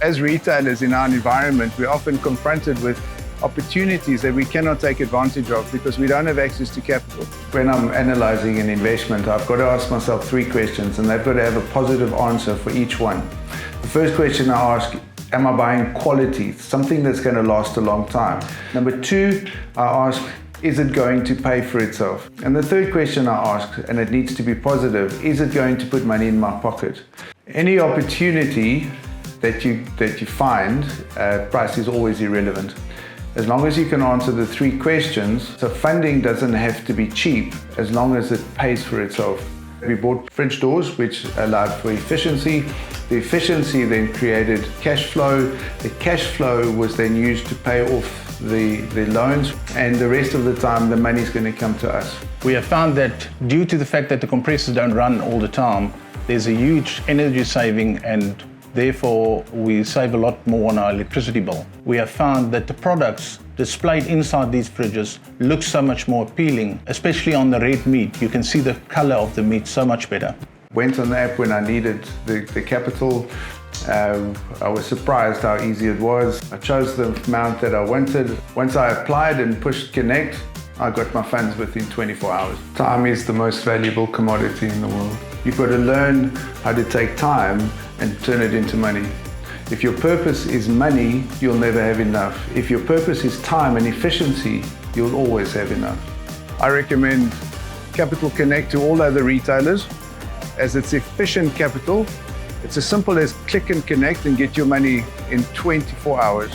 As retailers in our environment, we're often confronted with opportunities that we cannot take advantage of because we don't have access to capital. When I'm analyzing an investment, I've got to ask myself 3 questions, and they've got to have a positive answer for each one. The first question I ask, am I buying quality, something that's going to last a long time? Number 2, I ask, is it going to pay for itself? And the third question I ask, and it needs to be positive, is it going to put money in my pocket? Any opportunity that you find, price is always irrelevant. As long as you can answer the 3 questions, so funding doesn't have to be cheap as long as it pays for itself. We bought fridge doors, which allowed for efficiency. The efficiency then created cash flow. The cash flow was then used to pay off the loans, and the rest of the time the money's going to come to us. We have found that due to the fact that the compressors don't run all the time, there's a huge energy saving, and therefore we save a lot more on our electricity bill. We have found that the products displayed inside these fridges look so much more appealing, especially on the red meat. You can see the color of the meat so much better. Went on the app when I needed the capital. I was surprised how easy it was. I chose the amount that I wanted. Once I applied and pushed connect, I got my funds within 24 hours. Time is the most valuable commodity in the world. You've got to learn how to take time and turn it into money. If your purpose is money, you'll never have enough. If your purpose is time and efficiency, you'll always have enough. I recommend Capital Connect to all other retailers, as it's efficient capital. It's as simple as click and connect and get your money in 24 hours.